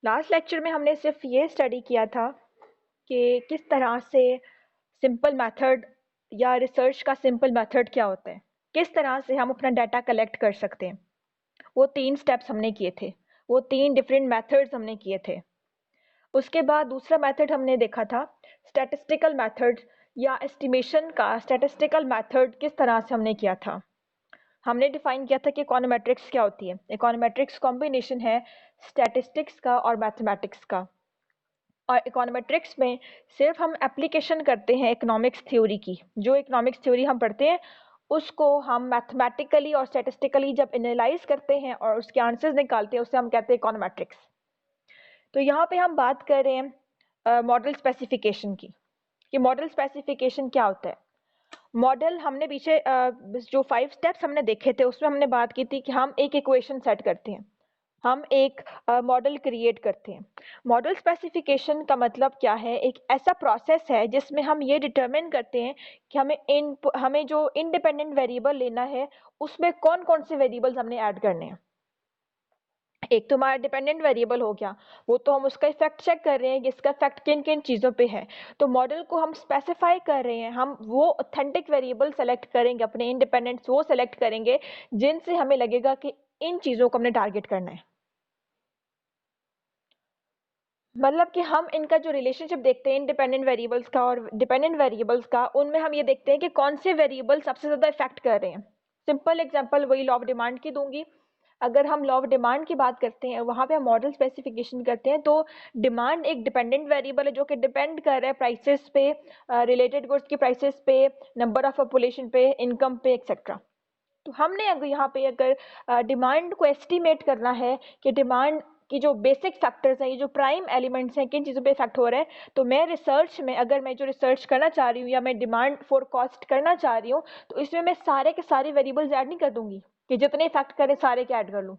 Last lecture में हमने सिर्फ ये स्टडी किया था कि किस तरह से सिंपल मेथड या रिसर्च का सिंपल मेथड क्या होता है, किस तरह से हम अपना डाटा कलेक्ट कर सकते हैं। वो 3 स्टेप्स हमने किए थे, वो 3 डिफरेंट मेथड्स हमने किए थे। उसके बाद दूसरा मेथड हमने देखा था स्टैटिस्टिकल मेथड या एस्टिमेशन का स्टैटिस्टिकल मेथड किस तरह से हमने किया था। हमने डिफाइन किया था कि इकोनोमेट्रिक्स क्या होती है। इकोनोमेट्रिक्स कॉम्बिनेशन है स्टैटिस्टिक्स का और मैथमेटिक्स का। और इकोनोमेट्रिक्स में सिर्फ हम एप्लीकेशन करते हैं इकोनॉमिक्स थ्योरी की। जो इकोनॉमिक्स थ्योरी हम पढ़ते हैं उसको हम मैथमेटिकली और स्टैटिस्टिकली जब एनालाइज करते हैं और उसके आंसर्स निकालते हैं, उसे हम कहते हैं इकोनोमेट्रिक्स। तो यहाँ पे हम बात कर रहे हैं मॉडल स्पेसिफिकेशन की कि मॉडल स्पेसिफिकेशन क्या होता है। मॉडल हमने पीछे जो 5 स्टेप्स हमने देखे थे उसमें हमने बात की थी कि हम एक इक्वेशन सेट करते हैं, हम एक मॉडल क्रिएट करते हैं। मॉडल स्पेसिफिकेशन का मतलब क्या है? एक ऐसा प्रोसेस है जिसमें हम ये डिटरमिन करते हैं कि हमें जो इंडिपेंडेंट वेरिएबल लेना है उसमें कौन कौन से वेरिएबल्स हमने ऐड करने हैं। एक तो हमारा डिपेंडेंट वेरिएबल हो गया, वो तो हम उसका इफेक्ट चेक कर रहे हैं कि इसका इफेक्ट किन किन चीज़ों पे है। तो मॉडल को हम स्पेसिफाई कर रहे हैं, हम वो ऑथेंटिक वेरिएबल सेलेक्ट करेंगे, अपने इंडिपेंडेंट्स वो सेलेक्ट करेंगे जिनसे हमें लगेगा कि इन चीज़ों को हमने टारगेट करना है। मतलब कि हम इनका जो रिलेशनशिप देखते हैं इंडिपेंडेंट वेरिएबल्स का और डिपेंडेंट वेरिएबल्स का, उनमें हम ये देखते हैं कि कौन से वेरिएबल सबसे ज़्यादा इफेक्ट कर रहे हैं। सिंपल एग्जांपल वही लॉ ऑफ डिमांड की दूंगी। अगर हम लॉ ऑफ डिमांड की बात करते हैं, वहां पे हम मॉडल स्पेसिफिकेशन करते हैं, तो डिमांड एक डिपेंडेंट वेरिएबल है जो कि डिपेंड कर रहा है प्राइसेस पे, रिलेटेड गुड्स की प्राइसेस पे, नंबर ऑफ पॉपुलेशन पे, इनकम पे, एक्सेट्रा। तो हमने अगर यहाँ पे अगर डिमांड को एस्टिमेट करना है कि डिमांड की जो बेसिक फैक्टर्स हैं, ये जो प्राइम एलिमेंट्स हैं, किन चीज़ों पे इफेक्ट हो रहे हैं, तो मैं रिसर्च में अगर मैं जो रिसर्च करना चाह रही हूँ या मैं डिमांड फोरकास्ट करना चाह रही हूँ, तो इसमें मैं सारे के सारे वेरिएबल्स ऐड नहीं कर दूंगी कि जितने इफेक्ट करें सारे के ऐड कर लूँ।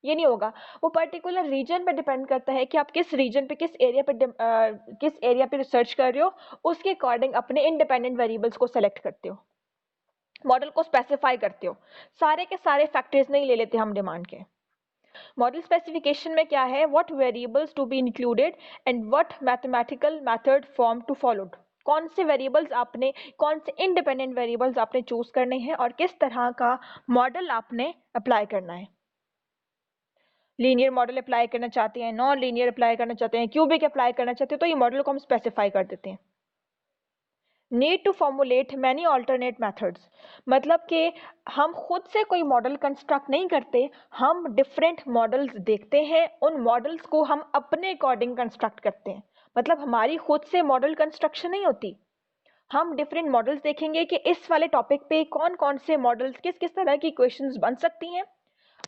ये नहीं होगा। वो पर्टिकुलर रीजन पे डिपेंड करता है कि आप किस रीजन पे किस एरिया पे रिसर्च कर रहे हो, उसके अकॉर्डिंग अपने इंडिपेंडेंट वेरिएबल्स को सेलेक्ट करते हो, मॉडल को स्पेसिफाई करते हो। सारे के सारे फैक्टर्स नहीं ले लेते हम डिमांड के। मॉडल स्पेसिफिकेशन में क्या है? What variables to be included and what mathematical method form to followed. कौन से वेरिएबल्स आपने, कौन से इंडिपेंडेंट वेरिएबल्स आपने चूज करने हैं और किस तरह का मॉडल आपने अप्लाई करना है। लीनियर मॉडल अप्लाई करना चाहते हैं, नॉन लीनियर अप्लाई करना चाहते हैं, क्यूबिक अप्लाई करना चाहते हैं, तो ये मॉडल को हम स्पेसिफाई कर देते हैं। Need to formulate many alternate methods, मतलब कि हम खुद से कोई मॉडल कंस्ट्रक्ट नहीं करते, हम डिफरेंट मॉडल्स देखते हैं, उन मॉडल्स को हम अपने अकॉर्डिंग कंस्ट्रक्ट करते हैं। मतलब हमारी खुद से मॉडल कंस्ट्रक्शन नहीं होती, हम डिफरेंट मॉडल्स देखेंगे कि इस वाले टॉपिक पे कौन कौन से मॉडल्स, किस किस तरह की क्वेश्चंस बन सकती हैं।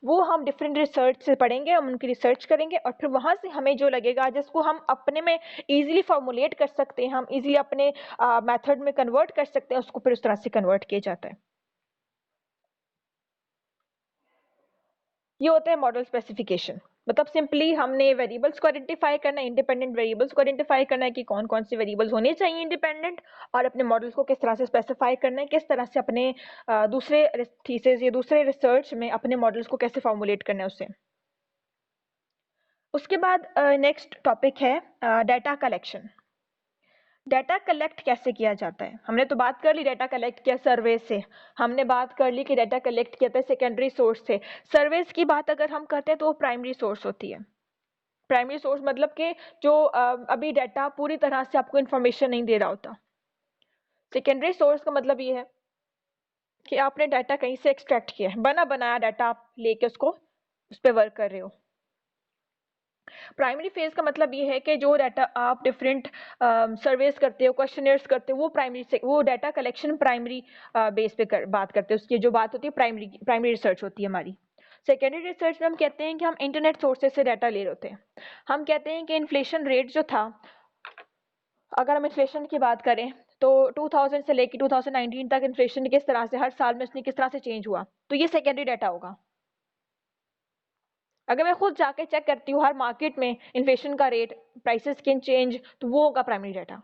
वो हम डिफरेंट रिसर्च से पढ़ेंगे, हम उनकी रिसर्च करेंगे और फिर वहां से हमें जो लगेगा जिसको हम अपने में इजीली फॉर्मुलेट कर सकते हैं, हम इजीली अपने मेथड में कन्वर्ट कर सकते हैं, उसको फिर उस तरह से कन्वर्ट किया जाता है। ये होता है मॉडल स्पेसिफिकेशन। मतलब सिंपली हमने वेरिएबल्स को आइडेंटिफाई करना है, इंडिपेंडेंट वेरिएबल्स को आइडेंटिफाई करना है कि कौन कौन से वेरिएबल्स होने चाहिए इंडिपेंडेंट, और अपने मॉडल्स को किस तरह से स्पेसिफाई करना है, किस तरह से अपने दूसरे थीसिस या दूसरे रिसर्च में अपने मॉडल्स को कैसे फॉर्मुलेट करना है उसे। उसके बाद नेक्स्ट टॉपिक है डाटा कलेक्शन। डाटा कलेक्ट कैसे किया जाता है? हमने तो बात कर ली डाटा कलेक्ट किया सर्वे से, हमने बात कर ली कि डाटा कलेक्ट किया था सेकेंडरी सोर्स से। सर्वेस की बात अगर हम करते हैं तो वो प्राइमरी सोर्स होती है। प्राइमरी सोर्स मतलब कि जो अभी डाटा पूरी तरह से आपको इंफॉर्मेशन नहीं दे रहा होता। सेकेंडरी सोर्स का मतलब ये है कि आपने डाटा कहीं से एक्सट्रैक्ट किया है, बना बनाया डाटा आप लेके उसको उस पर वर्क कर रहे हो। प्राइमरी फेज का मतलब ये है कि जो डाटा आप डिफरेंट सर्वेस करते हो, क्वेश्चनर्स करते हो, वो प्राइमरी से वो डाटा कलेक्शन प्राइमरी बेस पे बात करते हो। उसकी जो बात होती है प्राइमरी प्राइमरी रिसर्च होती है हमारी। सेकेंडरी रिसर्च में हम कहते हैं कि हम इंटरनेट सोर्सेज से डाटा ले रहे होते हैं। हम कहते हैं कि इन्फ्लेशन रेट जो था, अगर हम इन्फ्लेशन की बात करें तो 2000 से लेकर 2019 तक इन्फ्लेशन किस तरह से हर साल में उसने किस तरह से चेंज हुआ, तो ये सेकेंडरी डाटा होगा। अगर मैं खुद जाके चेक करती हूँ हर मार्केट में इन्फ्लेशन का रेट, प्राइसेस कैन चेंज, तो वो होगा प्राइमरी डाटा।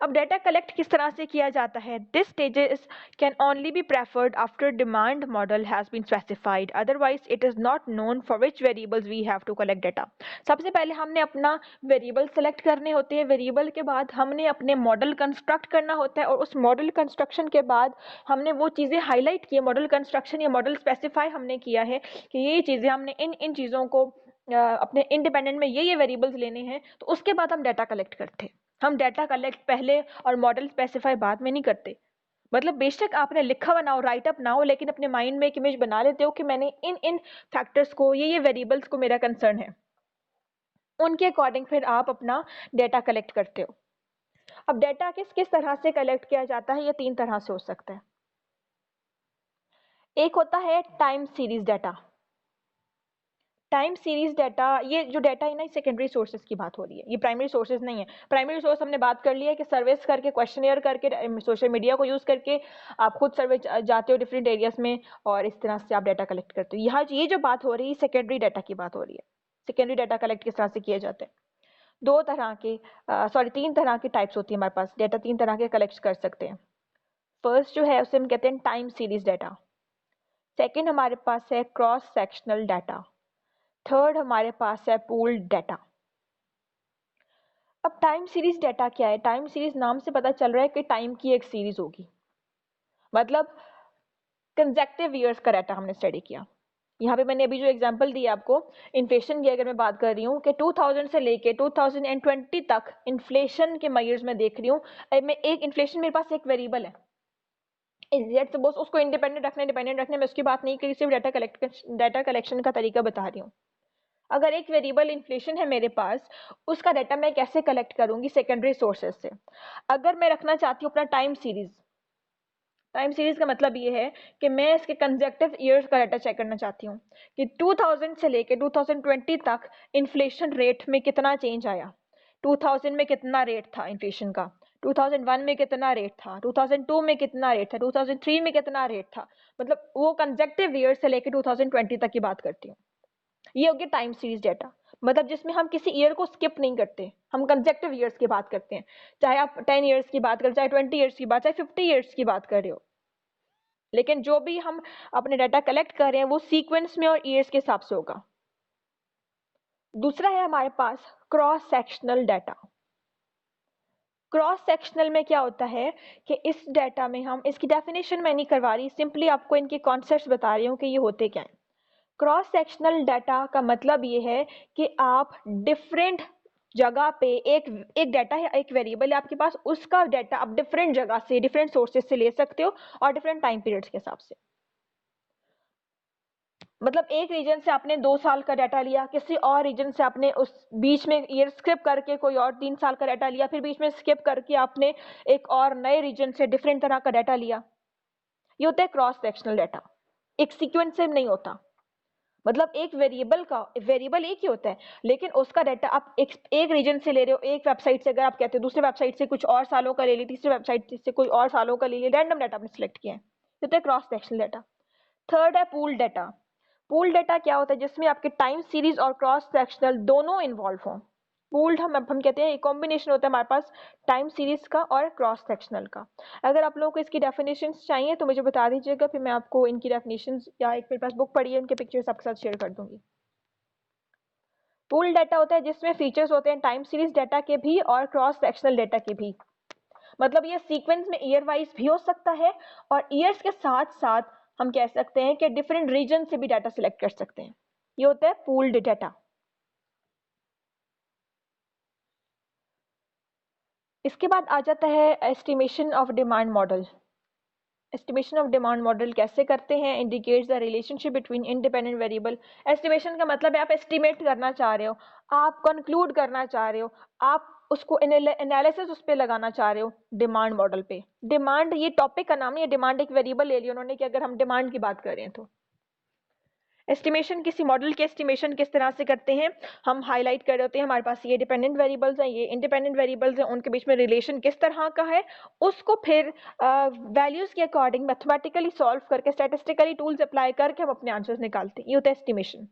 अब डाटा कलेक्ट किस तरह से किया जाता है? This stages can only be preferred after demand model has been specified, otherwise it is not known for which variables we have to collect data. सबसे पहले हमने अपना वेरिएबल सेलेक्ट करने होते हैं, वेरिएबल के बाद हमने अपने मॉडल कंस्ट्रक्ट करना होता है और उस मॉडल कंस्ट्रक्शन के बाद हमने वो चीज़ें हाईलाइट की, मॉडल कंस्ट्रक्शन या मॉडल स्पेसिफाई हमने किया है कि ये चीज़ें हमने इन चीज़ों को अपने इंडिपेंडेंट में ये वेरिएबल्स लेने हैं, तो उसके बाद हम डाटा कलेक्ट करते हैं। हम डाटा कलेक्ट पहले और मॉडल स्पेसिफाई बाद में नहीं करते। मतलब बेशक आपने लिखा हुआ ना हो, राइट अप ना हो, लेकिन अपने माइंड में एक इमेज बना लेते हो कि मैंने इन फैक्टर्स को, ये वेरिएबल्स को मेरा कंसर्न है, उनके अकॉर्डिंग फिर आप अपना डाटा कलेक्ट करते हो। अब डाटा किस किस तरह से कलेक्ट किया जाता है? ये 3 तरह से हो सकता है। एक होता है time series data. Time series data, ये जो डाटा है ना, सेकेंडरी सोर्सेज की बात हो रही है, ये प्राइमरी सोर्सेज नहीं है। प्राइमरी सोर्स हमने बात कर लिया है कि सर्वेस करके, क्वेश्चनियर करके, सोशल मीडिया को यूज करके आप खुद सर्वे जाते हो डिफरेंट एरियाज में और इस तरह से आप डाटा कलेक्ट करते हो। यहाँ ये जो बात हो रही है सेकेंडरी डाटा की बात हो रही है। सेकेंडरी डाटा कलेक्ट किस तरह से किए जाते हैं? 3 तरह की टाइप्स होती है हमारे पास। डाटा 3 तरह के कलेक्ट कर सकते हैं। फर्स्ट जो है उसे हम कहते हैं टाइम सीरीज डाटा। सेकेंड हमारे पास है क्रॉस सेक्शनल डाटा। थर्ड हमारे पास है पूल्ड डाटा। अब टाइम सीरीज डाटा क्या है? टाइम सीरीज नाम से पता चल रहा है कि टाइम की एक सीरीज होगी, मतलब कंसेक्टिव ईयर्स का डाटा हमने स्टडी किया। यहाँ पे मैंने अभी जो एग्जांपल दी आपको, इन्फ्लेशन की अगर मैं बात कर रही हूँ कि 2000 से लेके 2020 तक इन्फ्लेशन के मेजर्स में देख रही हूँ। मैं एक इन्फ्लेशन, मेरे पास एक वेरिएबल है, लेट्स सपोज उसको इंडिपेंडेंट रखना है, डिपेंडेंट रखने में उसकी बात नहीं करी, सिर्फ डाटा कलेक्शन का तरीका बता रही हूँ। अगर एक वेरिएबल इन्फ्लेशन है मेरे पास, उसका डाटा मैं कैसे कलेक्ट करूंगी? सेकेंडरी सोर्सेज से। अगर मैं रखना चाहती हूँ अपना टाइम सीरीज, टाइम सीरीज का मतलब ये है कि मैं इसके कंसेक्टिव ईयर्स का डाटा चेक करना चाहती हूँ कि 2000 से लेके 2020 तक इन्फ्लेशन रेट में कितना चेंज आया। 2000 में कितना रेट था इन्फ्लेशन का, 2001 में कितना रेट था, 2002 में कितना रेट था, 2003 में कितना रेट था। मतलब वो कंसेक्टिव ईयर से लेके 2020 तक की बात करती हूँ। ये हो गया टाइम सीरीज डाटा, मतलब जिसमें हम किसी ईयर को स्किप नहीं करते, हम कंसेक्टिव ईयर्स की बात करते हैं। चाहे आप 10 ईयर्स की बात करें, चाहे 20 ईयर्स की बात, चाहे 50 ईयर्स की बात कर रहे हो, लेकिन जो भी हम अपने डाटा कलेक्ट कर रहे हैं वो सीक्वेंस में और ईयर्स के हिसाब से होगा। दूसरा है हमारे पास cross sectional data. Cross sectional में क्या होता है कि इस डाटा में हम, इसकी डेफिनेशन मैं नहीं करवा रही, सिंपली आपको इनके कॉन्सेप्ट्स बता रही हूँ कि ये होते क्या हैं। क्रॉस सेक्शनल डाटा का मतलब ये है कि आप डिफरेंट जगह पे एक डाटा है, एक वेरिएबल है आपके पास, उसका डाटा आप डिफरेंट जगह से, डिफरेंट सोर्सेज से ले सकते हो और डिफरेंट टाइम पीरियड्स के हिसाब से। मतलब एक रीजन से आपने 2 साल का डाटा लिया, किसी और रीजन से आपने उस बीच में ईयर स्किप करके कोई और 3 साल का डाटा लिया, फिर बीच में स्किप करके आपने एक और नए रीजन से डिफरेंट तरह का डाटा लिया। ये होता है क्रॉस सेक्शनल डाटा, एक सीक्वेंस से नहीं होता। मतलब एक वेरिएबल का, वेरिएबल एक ही होता है, लेकिन उसका डाटा आप एक रीजन से ले रहे हो, एक वेबसाइट से अगर आप कहते हो, दूसरे वेबसाइट से कुछ और सालों का ले लिया, तीसरे वेबसाइट से कोई और सालों का ले लिया, रैंडम डाटा आपने सिलेक्ट किया है, तो है क्रॉस सेक्शनल डाटा। थर्ड है पूल डाटा। पूल डाटा क्या होता है? जिसमें आपके टाइम सीरीज और क्रॉस सेक्शनल दोनों इन्वॉल्व हों। पूल्ड हम कहते हैं, एक कॉम्बिनेशन होता है हमारे पास टाइम सीरीज का और क्रॉस सेक्शनल का। अगर आप लोगों को इसकी डेफिनेशंस चाहिए तो मुझे बता दीजिएगा, फिर मैं आपको इनकी डेफिनेशंस, या एक मेरे पास बुक पड़ी है, उनके पिक्चर्स आपके साथ शेयर कर दूंगी। पूल डाटा होता है जिसमें फीचर्स होते हैं टाइम सीरीज डाटा के भी और क्रॉस सेक्शनल डाटा के भी। मतलब ये सीक्वेंस में ईयर वाइज भी हो सकता है और ईयर्स के साथ साथ हम कह सकते हैं कि डिफरेंट रीजन से भी डाटा सिलेक्ट कर सकते हैं। ये होता है पूल्ड डाटा। इसके बाद आ जाता है estimation of demand model. Estimation of demand model कैसे करते हैं? Indicates the relationship between independent variable. Estimation का मतलब है आप एस्टिमेट करना चाह रहे हो, आप कंक्लूड करना चाह रहे हो, आप उसको एनालिसिस उस पर लगाना चाह रहे हो डिमांड मॉडल पे। डिमांड ये टॉपिक का नाम नहीं है, डिमांड एक वेरिएबल ले लिया उन्होंने कि अगर हम डिमांड की बात कर रहे हैं तो। एस्टिमेशन, किसी मॉडल के एस्टिमेशन किस तरह से करते हैं? हम हाईलाइट कर रहे होते हैं हमारे पास ये डिपेंडेंट वेरिएबल्स हैं, ये इंडिपेंडेंट वेरिएबल्स हैं, उनके बीच में रिलेशन किस तरह का है, उसको फिर वैल्यूज के अकॉर्डिंग मैथमेटिकली सॉल्व करके, स्टैटिस्टिकली टूल्स अप्लाई करके हम अपने आंसर्स निकालते हैं। ये होता है एस्टिमेशन।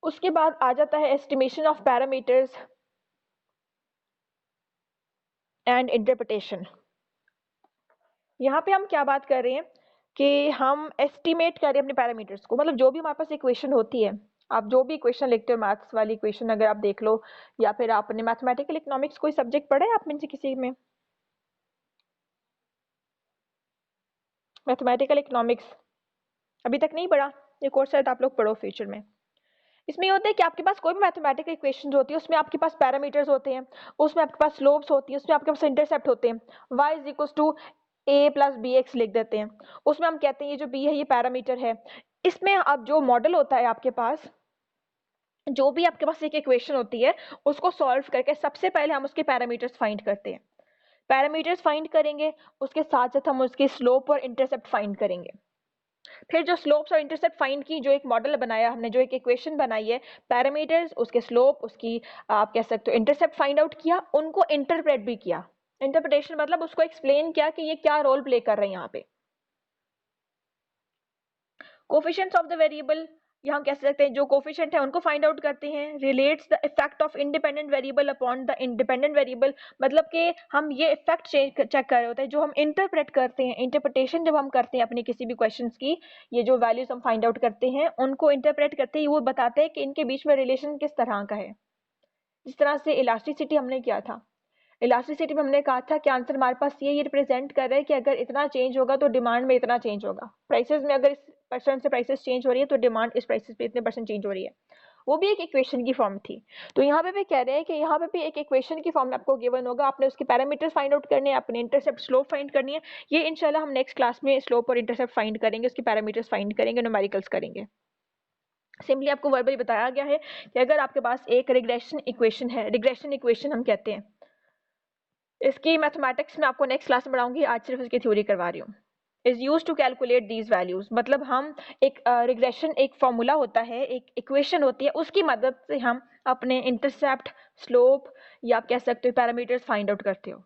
उसके बाद आ जाता है estimation of parameters. And interpretation. यहाँ पे हम क्या बात कर रहे हैं कि हम एस्टिमेट कर रहे हैं अपने पैरामीटर्स को, मतलब जो भी हमारे पास इक्वेशन होती है, आप जो भी इक्वेशन लिखते हो, मैथ्स वाली इक्वेशन अगर आप देख लो, या फिर आपने मैथमेटिकल इकोनॉमिक्स कोई सब्जेक्ट पढ़ा है आप में से किसी में? मैथमेटिकल इकोनॉमिक्स अभी तक नहीं पढ़ा? ये कोर्स शायद आप लोग पढ़ो फ्यूचर में। इसमें ये होता है कि आपके पास कोई भी मैथमेटिकल इक्वेशन होती है, उसमें आपके पास पैरामीटर्स होते हैं, उसमें आपके पास स्लोप्स होती है, उसमें आपके पास इंटरसेप्ट होते हैं। y is equal to a plus b x लिख देते हैं, उसमें हम कहते हैं ये जो b है ये पैरामीटर है। इसमें अब जो मॉडल होता है आपके पास, जो भी आपके पास एक इक्वेशन होती है, उसको सॉल्व करके सबसे पहले हम उसके पैरामीटर्स फाइंड करते हैं। पैरामीटर्स फाइंड करेंगे, उसके साथ साथ हम उसके स्लोप और इंटरसेप्ट फाइंड करेंगे। फिर जो स्लोप्स और इंटरसेप्ट फाइंड की जो एक मॉडल बनाया हमने, जो एक इक्वेशन बनाई है, पैरामीटर्स, उसके स्लोप, उसकी आप कह सकते हो इंटरसेप्ट फाइंड आउट किया, उनको इंटरप्रेट भी किया। इंटरप्रिटेशन मतलब उसको एक्सप्लेन किया कि ये क्या रोल प्ले कर रहे हैं यहाँ पे। कोफिशिएंट्स ऑफ द वेरिएबल, यहाँ कह सकते हैं जो कोफिशिएंट है उनको फाइंड आउट करते हैं। Relates the effect of independent variable upon the independent variable, मतलब कि हम ये इफेक्ट चेक कर रहे होते हैं जो हम इंटरप्रेट करते हैं। इंटरप्रिटेशन जब हम करते हैं अपने किसी भी क्वेश्चंस की, ये जो वैल्यूज हम फाइंड आउट करते हैं उनको इंटरप्रेट करते हैं, वो बताते हैं कि इनके बीच में रिलेशन किस तरह का है। जिस तरह से इलास्टिसिटी हमने किया था, इलास्टिसिटी में हमने कहा था कि आंसर हमारे पास ये रिप्रेजेंट कर रहा है कि अगर इतना चेंज होगा तो डिमांड में इतना चेंज होगा। प्राइसेस में अगर इस परसेंट से प्राइसेस चेंज हो रही है तो डिमांड इस प्राइसेस पे इतने परसेंट चेंज हो रही है। वो भी एक इक्वेशन की फॉर्म थी। तो यहाँ पे भी कह रहे हैं कि यहाँ पे भी एक इक्वेशन की फॉर्म आपको गिवन होगा, आपने उसके पैरामीटर्स फाइंड आउट करने हैं, अपने इंटरसेप्ट स्लोप फाइंड करनी है। ये इंशाल्लाह हम नेक्स्ट क्लास में स्लोप और इंटरसेप्ट फाइंड करेंगे, उसके पैरामीटर्स फाइंड करेंगे, न्यूमेरिकल्स करेंगे। सिंपली आपको वर्बली बताया गया है कि अगर आपके पास एक रिग्रेशन इक्वेशन है, रिग्रेशन इक्वेशन हम कहते हैं, इसकी मैथमेटिक्स में आपको नेक्स्ट क्लास में पढ़ाऊंगी, आज सिर्फ इसकी थ्योरी करवा रही हूँ। Is use to calculate these values, मतलब हम एक रिग्रेशन एक फॉर्मूला होता है, एक इक्वेशन होती है, उसकी मदद से हम अपने इंटरसेप्ट, स्लोप या आप कह सकते हो पैरामीटर्स फाइंड आउट करते हो।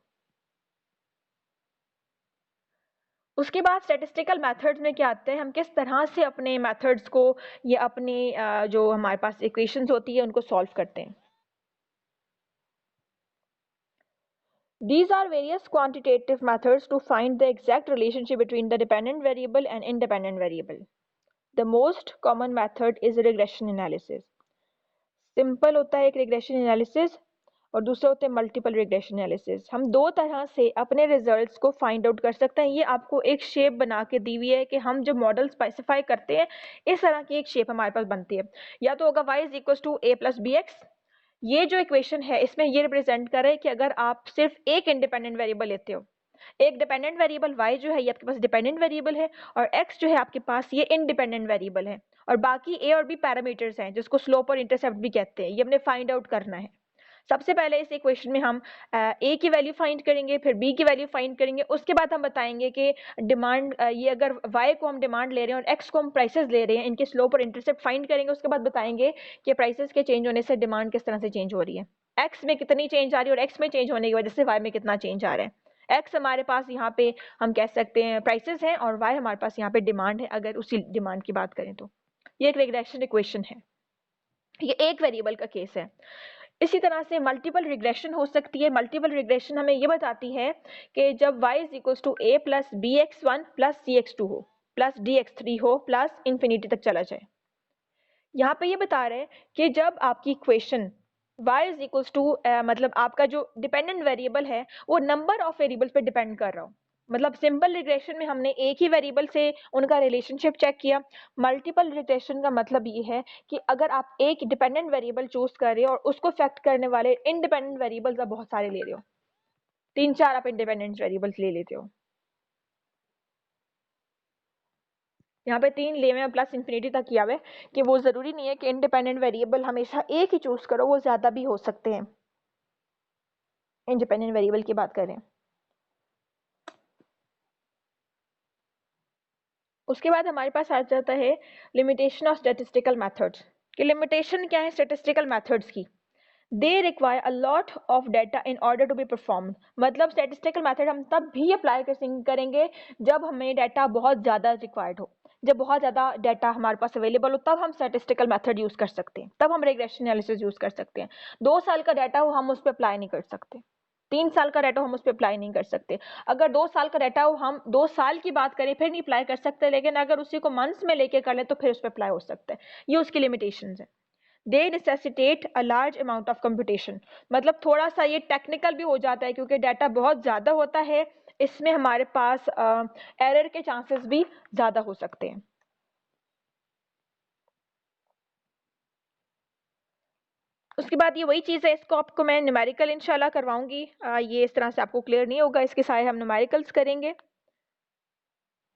उसके बाद स्टैटिस्टिकल मेथड्स में क्या आते हैं, हम किस तरह से अपने मेथड्स को या अपने जो हमारे पास इक्वेशंस होती है उनको सॉल्व करते हैं। These are various quantitative methods to find the exact relationship between the dependent variable and independent variable. The most common method is regression analysis. Simple होता है एक रिग्रेशन एनालिसिस और दूसरा होता है मल्टीपल रिग्रेशन एनालिसिस। हम दो तरह से अपने रिजल्ट्स को फाइंड आउट कर सकते हैं। ये आपको एक शेप बना के दी हुई है कि हम जो मॉडल स्पेसिफाई करते हैं इस तरह की एक शेप हमारे पास बनती है। या तो होगा y is equal to a plus b x. ये जो इक्वेशन है इसमें ये रिप्रेजेंट करे कि अगर आप सिर्फ एक इंडिपेंडेंट वेरिएबल लेते हो, एक डिपेंडेंट वेरिएबल y जो है ये आपके पास डिपेंडेंट वेरिएबल है, और x जो है आपके पास ये इंडिपेंडेंट वेरिएबल है, और बाकी a और b पैरामीटर्स हैं जिसको स्लोप और इंटरसेप्ट भी कहते हैं। ये हमने फाइंड आउट करना है। सबसे पहले इस इक्वेशन में हम a की वैल्यू फाइंड करेंगे, फिर b की वैल्यू फाइंड करेंगे, उसके बाद हम बताएंगे कि डिमांड ये अगर y को हम डिमांड ले रहे हैं और x को हम प्राइसेस ले रहे हैं, इनके स्लोप और इंटरसेप्ट फाइंड करेंगे। उसके बाद बताएंगे कि प्राइसेस के चेंज होने से डिमांड किस तरह से चेंज हो रही है, x में कितनी चेंज आ रही है और x में चेंज होने की वजह से y में कितना चेंज आ रहा है। x हमारे पास यहाँ पे हम कह सकते हैं प्राइसेस हैं और y हमारे पास यहाँ पे डिमांड है, अगर उसी डिमांड की बात करें तो। ये एक रिग्रेशन इक्वेशन है, ये एक वेरिएबल का केस है। इसी तरह से मल्टीपल रिग्रेशन हो सकती है। मल्टीपल रिग्रेशन हमें ये बताती है कि जब y is equal to a plus b x one plus c x two हो प्लस डी एक्स थ्री हो प्लस इंफिनिटी तक चला जाए। यहाँ पे ये बता रहे हैं कि जब आपकी equation y is equal to मतलब आपका जो डिपेंडेंट वेरिएबल है वो नंबर ऑफ वेरिएबल्स पे डिपेंड कर रहा हो। मतलब सिंपल रिग्रेशन में हमने एक ही वेरिएबल से उनका रिलेशनशिप चेक किया। मल्टीपल रिग्रेशन का मतलब ये है कि अगर आप एक डिपेंडेंट वेरिएबल चूज कर रहे हो और उसको अफेक्ट करने वाले इंडिपेंडेंट वेरिएबल्स आप बहुत सारे ले रहे हो, 3-4 आप इंडिपेंडेंट वेरिएबल्स ले लेते हो। यहाँ पे 3 ले में प्लस इंफिनिटी तक किया हुआ है कि वो जरूरी नहीं है कि इंडिपेंडेंट वेरिएबल हमेशा एक ही चूज करो, वो ज्यादा भी हो सकते हैं। इंडिपेंडेंट वेरिएबल की बात करें, उसके बाद हमारे पास आ जाता है लिमिटेशन ऑफ स्टैटिस्टिकल मेथड्स। कि लिमिटेशन क्या है स्टैटिस्टिकल मेथड्स की? They require a lot of data in order to be performed. मतलब स्टैटिस्टिकल मेथड हम तब भी अप्लाई करेंगे जब हमें डाटा बहुत ज़्यादा रिक्वायर्ड हो, जब बहुत ज़्यादा डाटा हमारे पास अवेलेबल हो, तब हम स्टैटिस्टिकल मेथड यूज़ कर सकते हैं, तब हम रिग्रेशन एनालिसिस यूज़ कर सकते हैं। 2 साल का डाटा हो हम उस पर अप्लाई नहीं कर सकते। 3 साल का डाटा हम उस पर अप्लाई नहीं कर सकते। अगर 2 साल का डाटा हम 2 साल की बात करें फिर नहीं अप्लाई कर सकते, लेकिन अगर उसी को मंथ्स में लेके कर ले तो फिर उस पर अप्लाई हो सकता है। ये उसकी लिमिटेशंस है। They necessitate a large amount of computation, मतलब थोड़ा सा ये टेक्निकल भी हो जाता है क्योंकि डाटा बहुत ज़्यादा होता है, इसमें हमारे पास एरर के चांसेस भी ज़्यादा हो सकते हैं। उसके बाद ये वही चीज़ है, इसको आपको मैं न्यूमेरिकल इंशाल्लाह करवाऊंगी। ये इस तरह से आपको क्लियर नहीं होगा, इसके सारे हम न्यूमेरिकल्स करेंगे।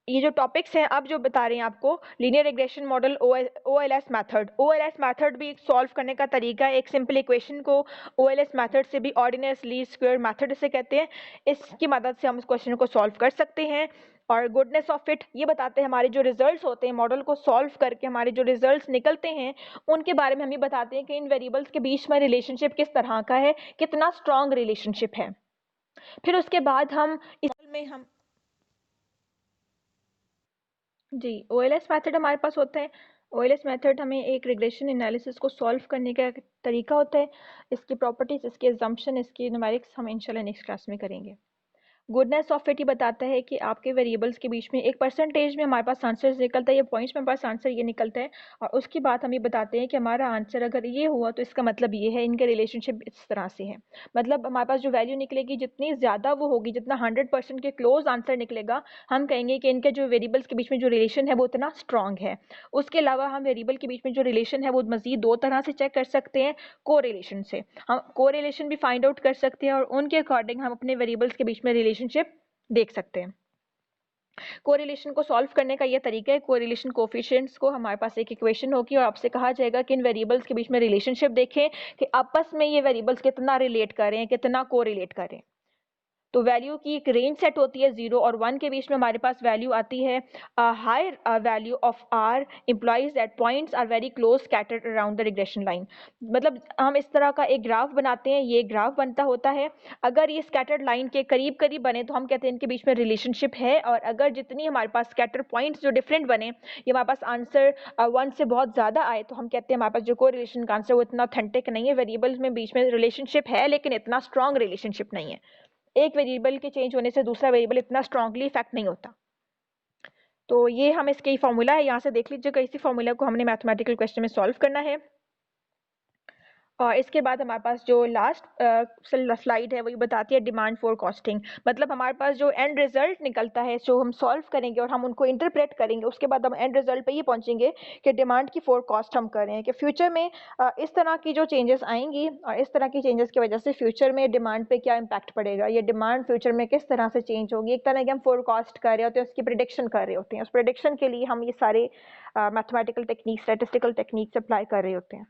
ये जो टॉपिक्स हैं अब जो बता रहे हैं आपको, linear regression model, OLS method. OLS method भी सॉल्व करने का तरीका है। एक सिंपल इक्वेशन को ओएलएस मेथड से भी, ऑर्डिनरी लीस्ट स्क्वायर मेथड से कहते हैं, इसकी मदद से हम इस क्वेश्चन को सॉल्व कर सकते हैं। और गुडनेस ऑफ इट ये बताते हैं, हमारे जो रिजल्ट्स होते हैं मॉडल को सॉल्व करके हमारे जो रिजल्ट्स निकलते हैं उनके बारे में हम ये बताते हैं कि इन वेरिएबल्स के बीच में रिलेशनशिप किस तरह का है, कितना स्ट्रॉन्ग रिलेशनशिप है। फिर उसके बाद हम इस में हम जी, ओएलएस मेथड हमारे पास होता है। ओएलएस मेथड हमें एक रिग्रेशन एनालिसिस को सॉल्व करने का एक तरीका होता है। इसकी प्रॉपर्टीज, इसके अजम्पशन, इसकी न्यूमेरिक्स हम इंशाल्लाह नेक्स्ट क्लास में करेंगे। गुडनेस ऑफ इट ये बताता है कि आपके वेरिएबल्स के बीच में एक परसेंटेज में हमारे पास आंसर निकलता है, ये पॉइंट्स में हमारे पास आंसर ये निकलता है। और उसके बाद हम ये बताते हैं कि हमारा आंसर अगर ये हुआ तो इसका मतलब ये है, इनके रिलेशनशिप इस तरह से है। मतलब हमारे पास जो वैल्यू निकलेगी जितनी ज़्यादा वो होगी, जितना 100% के क्लोज आंसर निकलेगा, हम कहेंगे कि इनके जो वेरिएबल्स के बीच में जो रिलेशन है वो इतना स्ट्रॉन्ग है। उसके अलावा हम वेरिएबल के बीच में जो रिलेशन है वो मज़ीद 2 तरह से चेक कर सकते हैं। कोरिलेशन से हम कोरिलेशन भी फाइंड आउट कर सकते हैं और उनके अकॉर्डिंग हम अपने वेरिएबल्स के बीच में रिलेशनशिप देख सकते हैं। कोरिलेशन को सॉल्व करने का ये तरीका है, कोरिलेशन कोफिशिएंट्स को हमारे पास एक इक्वेशन होगी और आपसे कहा जाएगा कि इन वेरिएबल्स के बीच में रिलेशनशिप देखें कि आपस में ये वेरिएबल्स कितना रिलेट करें, कितना कोरिलेट करें। तो वैल्यू की एक रेंज सेट होती है, 0 और 1 के बीच में हमारे पास वैल्यू आती है। Higher value of R implies that points are very close scattered around the regression line. मतलब हम इस तरह का एक ग्राफ बनाते हैं, ये ग्राफ बनता होता है। अगर ये स्कैटर्ड लाइन के करीब करीब बने तो हम कहते हैं इनके बीच में रिलेशनशिप है, और अगर जितनी हमारे पास स्कैटर पॉइंट्स जो डिफरेंट बने, ये हमारे पास आंसर 1 से बहुत ज़्यादा आए, तो हम कहते हैं हमारे पास जो कोरिलेशन का आंसर वो इतना ऑथेंटिक नहीं है, वेरिएबल्स में बीच में रिलेशनशिप है लेकिन इतना स्ट्रॉन्ग रिलेशनशिप नहीं है। एक वेरिएबल के चेंज होने से दूसरा वेरिएबल इतना स्ट्रांगली इफेक्ट नहीं होता। तो ये हम इसके फॉर्मूला है, यहाँ से देख लीजिएगा, इसी फॉर्मूला को हमने मैथमेटिकल क्वेश्चन में सॉल्व करना है। और इसके बाद हमारे पास जो लास्ट स्लाइड है वो ये बताती है डिमांड फॉर कॉस्टिंग। मतलब हमारे पास जो एंड रिजल्ट निकलता है, जो हम सॉल्व करेंगे और हम उनको इंटरप्रेट करेंगे, उसके बाद हम एंड रिजल्ट पे ये पहुंचेंगे कि डिमांड की फोरकास्ट हम कर रहे हैं कि फ्यूचर में इस तरह की जो चेंजेस आएंगी और इस तरह की चेंजेस की वजह से फ्यूचर में डिमांड पे क्या इम्पैक्ट पड़ेगा, ये डिमांड फ्यूचर में किस तरह से चेंज होगी। एक तरह की हम फोरकास्ट कर रहे होते हैं, उसकी प्रिडिक्शन कर रहे होते हैं। उस प्रिडिक्शन के लिए हम ये सारे mathematical technique, statistical techniques apply कर रहे होते हैं।